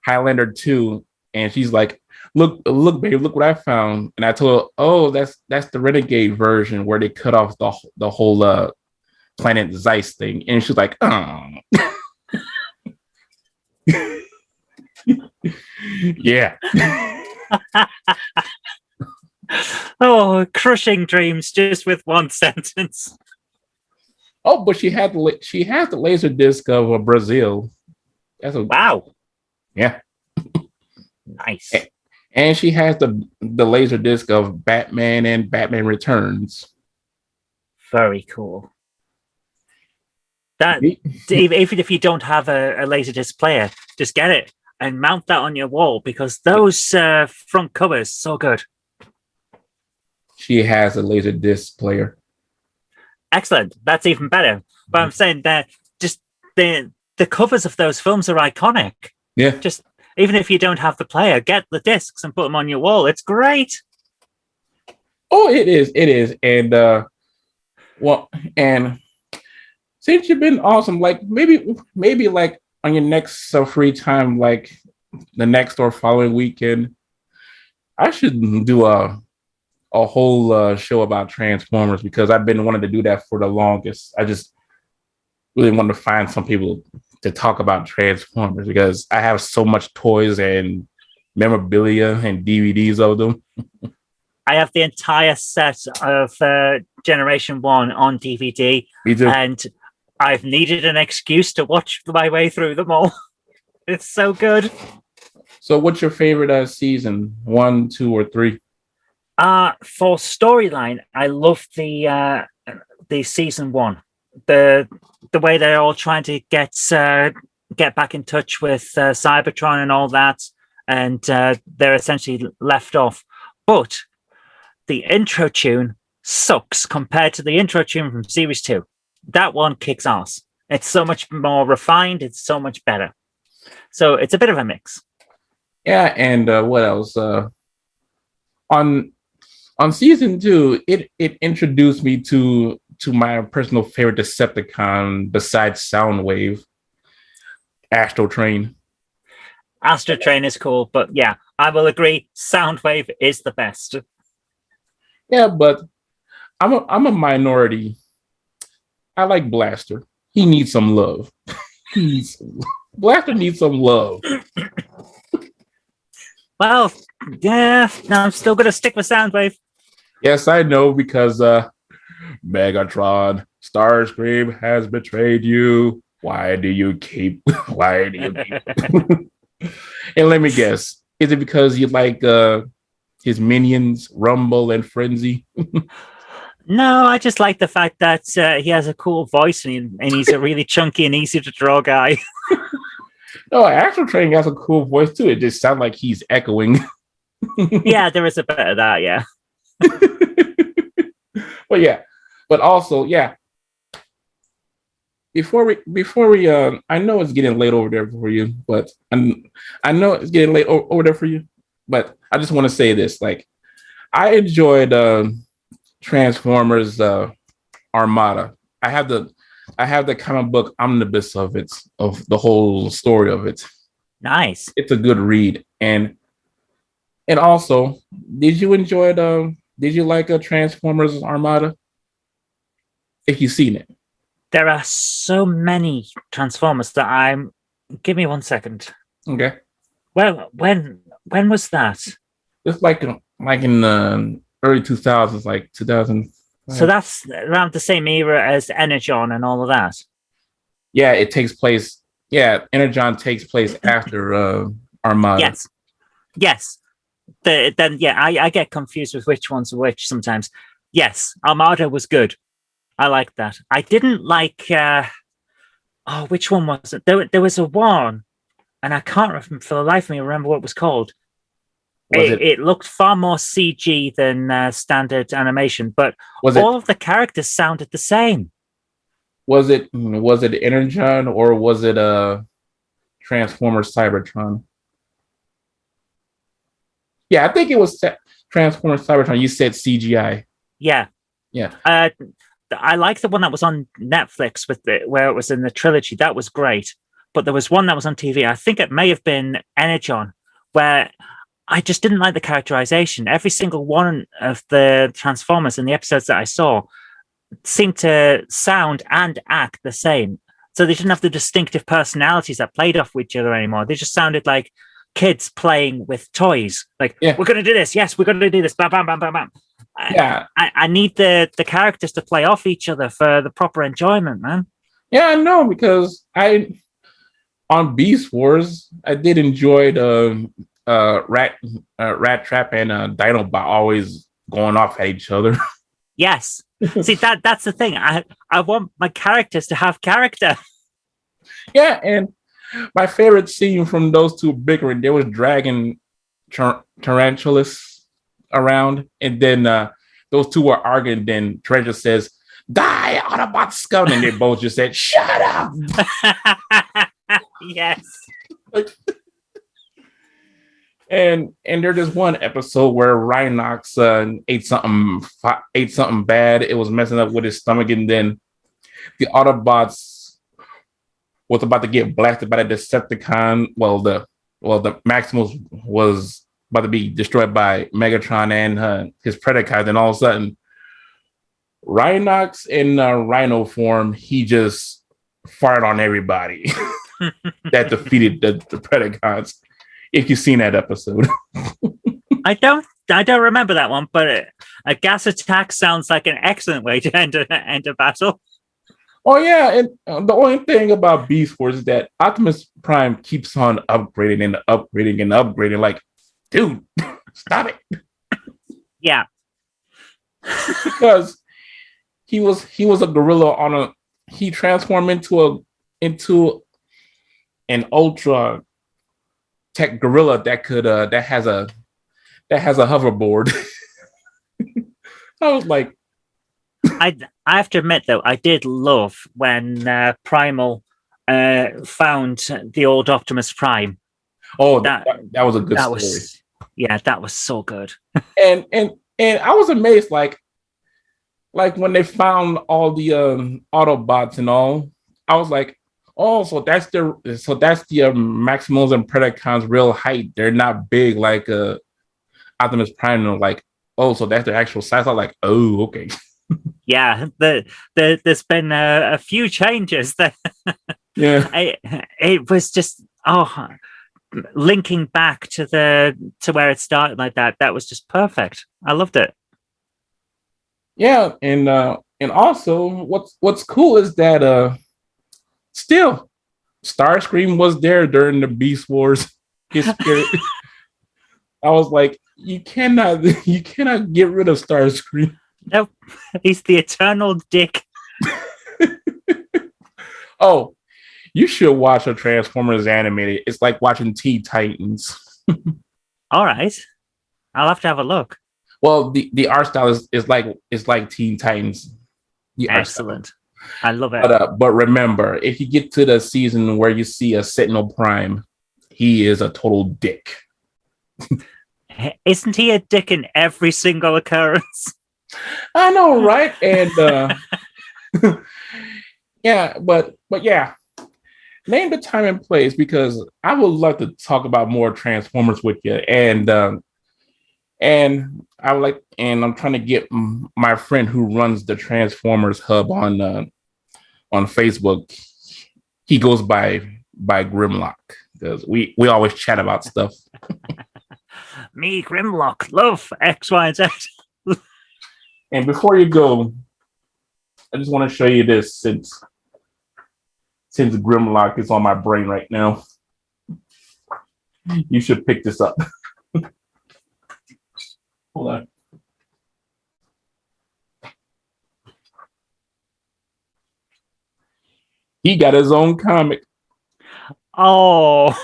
Highlander 2, and she's like, look, babe, look what I found. And I told her, oh, that's the Renegade version where they cut off the whole planet Zeiss thing. And she's like, oh. Yeah. Oh, crushing dreams just with one sentence. Oh, but she has the laser disc of Brazil. That's Wow. Yeah. Nice. And she has the laser disc of Batman and Batman Returns. Very cool. That even if you don't have a laserdisc player, just get it and mount that on your wall because those front covers so good. She has a laser disc player. Excellent. That's even better. But I'm saying that just the covers of those films are iconic. Yeah. Just even if you don't have the player, get the discs and put them on your wall. It's great. Oh, it is. And and since you've been awesome, like maybe like on your next free time, like the next or following weekend, I should do a whole show about Transformers because I've been wanting to do that for the longest. I just really want to find some people to talk about Transformers because I have so much toys and memorabilia and DVDs of them. I have the entire set of Generation 1 on DVD. Me too. And I've needed an excuse to watch my way through them all. It's so good. So what's your favorite season? 1, 2, or 3? For storyline, I love the season 1. The way they're all trying to get back in touch with Cybertron and all that, and they're essentially left off. But the intro tune sucks compared to the intro tune from Series 2. That one kicks ass. It's so much more refined. It's so much better. So it's a bit of a mix. Yeah, and what else? On season 2, it introduced me to my personal favorite Decepticon besides Soundwave, Astro Train. Astro Train is cool, but yeah, I will agree. Soundwave is the best. Yeah, but I'm a minority. I like Blaster. He needs some love. Blaster needs some love. Well, yeah, I'm still going to stick with Soundwave. Yes, I know because Megatron, Starscream has betrayed you. Why do you keep? And let me guess, is it because you like his minions, Rumble and Frenzy? No, I just like the fact that he has a cool voice and he's a really chunky and easy to draw guy. No, Astro Train has a cool voice too. It just sounds like he's echoing. Yeah, there is a bit of that, yeah. But also, yeah. Before we I know it's getting late over there for you, but I know it's getting late over there for you, but I just want to say this, like I enjoyed Transformers Armada. I have the comic book omnibus of the whole story of it. Nice. It's a good read. And also, did you enjoy did you like a Transformers Armada? If you've seen it. There are so many Transformers that give me 1 second. Okay. Well, when was that? It's like in the early 2000s, like 2000. So that's around the same era as Energon and all of that. Yeah, it takes place. Yeah, Energon takes place after Armada. Yes. I get confused with which one's which sometimes. Yes, Armada was good. I liked that. I didn't like. Which one was it? There was a one, and I can't remember for the life of me remember what it was called. It looked far more CG than standard animation, but all of the characters sounded the same. Was it Energon or was it Transformers Cybertron? Yeah, I think it was Transformers Cybertron. You said CGI. Yeah. I like the one that was on Netflix where it was in the trilogy. That was great. But there was one that was on TV. I think it may have been Energon, where I just didn't like the characterization. Every single one of the Transformers in the episodes that I saw seemed to sound and act the same. So they didn't have the distinctive personalities that played off each other anymore. They just sounded like kids playing with toys. Like, we're going to do this. Yes, we're going to do this. Bam, bam, bam, bam, bam. I need the characters to play off each other for the proper enjoyment, man. Yeah, I know, because on Beast Wars, I did enjoy the Rat Trap and Dinobot always going off at each other. Yes. See, that's the thing. I want my characters to have character. Yeah, and my favorite scene from those two bickering, they was dragging Tarantulas around, and then those two were arguing. Then Tarantula says, "Die, Autobot scum," and they both just said, "Shut up." Yes. And there's this one episode where Rhinox ate something bad. It was messing up with his stomach, and then the Autobots was about to get blasted by the Decepticon. Well, the Maximus was about to be destroyed by Megatron and his Predacons, and all of a sudden, Rhinox in Rhino form, he just fired on everybody that defeated the Predacons. If you've seen that episode. I don't remember that one, but a gas attack sounds like an excellent way to end a battle. Oh yeah, and the only thing about Beast Wars is that Optimus Prime keeps on upgrading and upgrading and upgrading. Like, dude, stop it. Yeah. Because he was a gorilla he transformed into an ultra tech gorilla that has a hoverboard. I was like, I have to admit though, I did love when Primal found the old Optimus Prime. Oh, that was a good story. That was so good. and I was amazed, like when they found all the Autobots and all, I was like, oh, so that's the Maximals and Predacons' real height. They're not big like Optimus Prime. Like, oh, so that's their actual size. I'm like, oh, okay. Yeah, there's been a few changes. Yeah, it was just linking back to where it started like that. That was just perfect. I loved it. Yeah, and also what's cool is that still Starscream was there during the Beast Wars. His spirit. I was like, you cannot get rid of Starscream. Nope, he's the eternal dick. Oh, you should watch a Transformers animated. It's like watching Teen Titans. All right, I'll have to have a look. Well, the art style is like Teen Titans. Excellent. I love it. But remember, if you get to the season where you see a Sentinel Prime, he is a total dick. Isn't he a dick in every single occurrence? I know, right? And yeah, but yeah. Name the time and place, because I would love to talk about more Transformers with you. And I would like, and I'm trying to get my friend who runs the Transformers Hub on Facebook. He goes by Grimlock, because we always chat about stuff. Me, Grimlock, love X, Y, and Z. And before you go, I just want to show you this since Grimlock is on my brain right now. You should pick this up. Hold on. He got his own comic. Oh,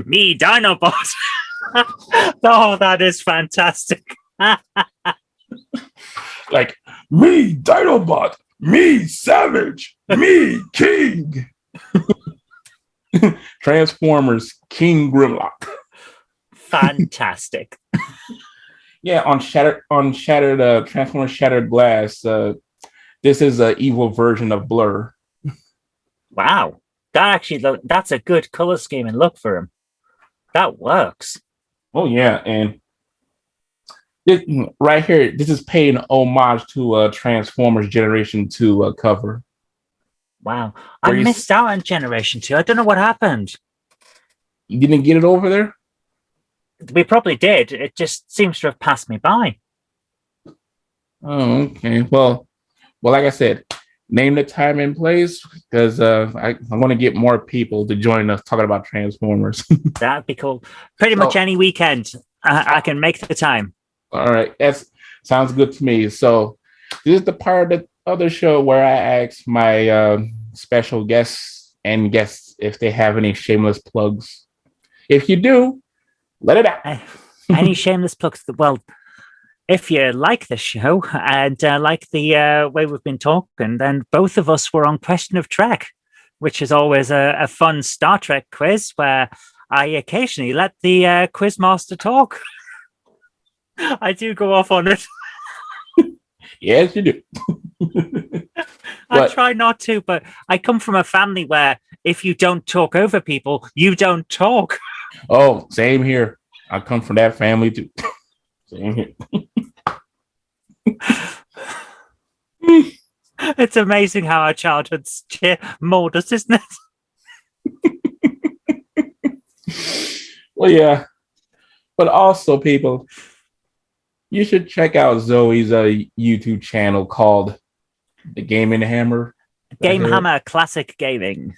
me Dinobot. Oh, that is fantastic. Like, me Dinobot, me Savage, me King. Transformers King Grimlock. Fantastic. Yeah, on Shattered Transformers Shattered Glass. This is an evil version of Blur. Wow, that's a good color scheme and look for him. That works. Oh yeah, and this, right here, this is paying homage to Transformers Generation 2 cover. Wow, I missed out on Generation 2. I don't know what happened. You didn't get it over there? We probably did. It just seems to have passed me by. Oh, okay. Well, like I said, name the time and place because I want to get more people to join us talking about Transformers. That'd be cool. Pretty much any weekend, I can make the time. All right, that sounds good to me. So this is the part of the other show where I ask my special guests if they have any shameless plugs. If you do, let it out. Any shameless plugs? Well, if you like the show and like the way we've been talking, then both of us were on Question of Trek, which is always a fun Star Trek quiz where I occasionally let the quiz master talk. I do go off on it. Yes, you do. I try not to, but I come from a family where if you don't talk over people, you don't talk. Oh, same here. I come from that family too. Same here. It's amazing how our childhoods mold us, isn't it? Well, yeah. But also, people, you should check out Zoe's YouTube channel called The GameHammer. GameHammer Classic Gaming.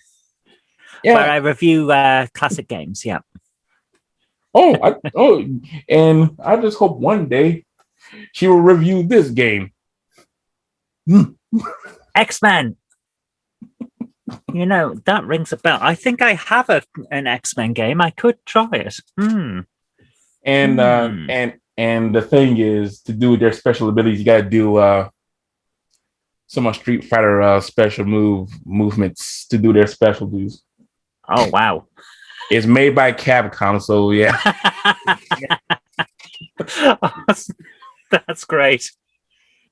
Yeah. Where I review classic games, yeah. And I just hope one day she will review this game. X-Men. You know, that rings a bell. I think I have an X-Men game. I could try it. And the thing is, to do their special abilities, you got to do some Street Fighter special movements to do their specialties. Oh wow! It's made by Capcom, so yeah. That's great.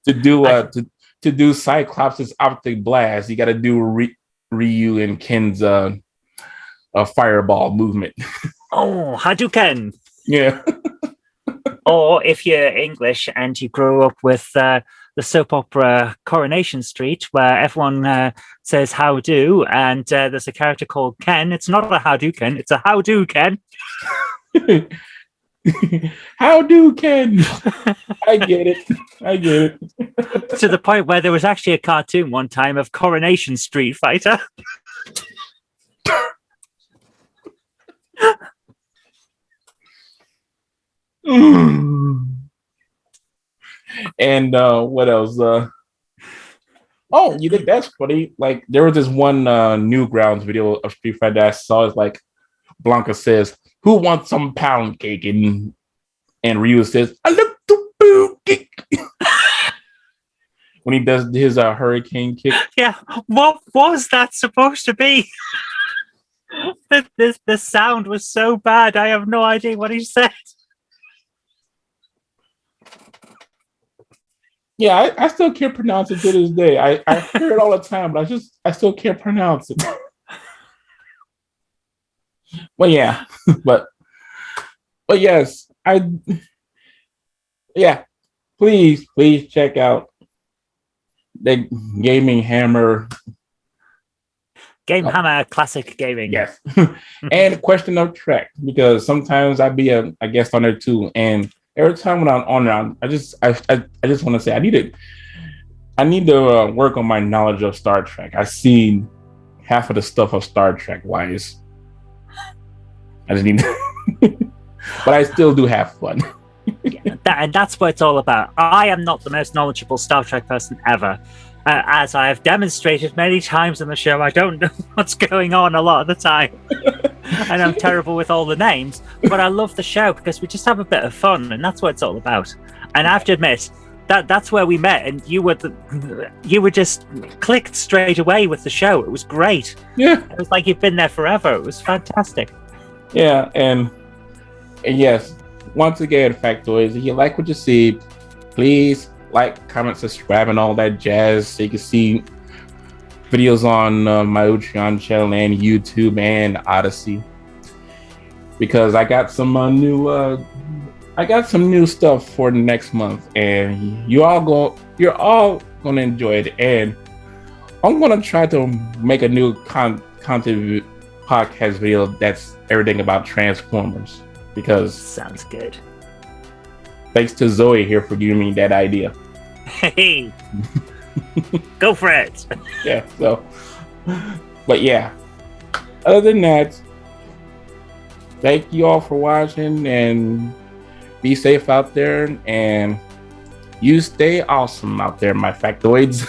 To do Cyclops' optic blast, you got to do Ryu and Ken's a fireball movement. Oh, Hadouken! Yeah. Or if you're English and you grew up with the soap opera Coronation Street, where everyone says "how do," and there's a character called Ken. It's not a Hadouken; it's a "how do, Ken." How do, Ken? I get it. To the point where there was actually a cartoon one time of Coronation Street Fighter. And what else? You think that's funny? Like there was this one Newgrounds video of Street Fighter that I saw. It's like Blanca says, "Who wants some pound cake?" And Ryu says, "I look to pound cake." When he does his hurricane kick. Yeah, what was that supposed to be? The sound was so bad. I have no idea what he said. Yeah, I still can't pronounce it to this day. I hear it all the time, but I still can't pronounce it. Well, yeah, but yes, please check out the GameHammer Classic Gaming. Yes, and Question of Trek, because sometimes I'd be a guest on there too, and every time when I'm on there, I just want to say I need to work on my knowledge of Star Trek. I've seen half of the stuff of Star Trek wise. I just need to, but I still do have fun. And that's what it's all about. I am not the most knowledgeable Star Trek person ever. As I have demonstrated many times on the show, I don't know what's going on a lot of the time. And I'm terrible with all the names. But I love the show because we just have a bit of fun, and that's what it's all about. And I have to admit, that's where we met, and you were just clicked straight away with the show. It was great. Yeah. It was like you've been there forever. It was fantastic. Yeah, and yes, once again, Factoids, if you like what you see, please like, comment, subscribe, and all that jazz so you can see videos on my Patreon channel and YouTube and Odyssey. Because I got some new stuff for next month, and you're all gonna enjoy it. And I'm gonna try to make a new content podcast video that's everything about Transformers. Because sounds good. Thanks to Zoe here for giving me that idea. Hey, go for it. Yeah. So, but yeah. Other than that, thank you all for watching, and be safe out there, and you stay awesome out there, my factoids.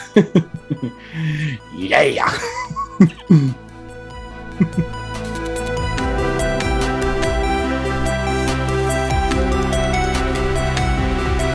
Yeah.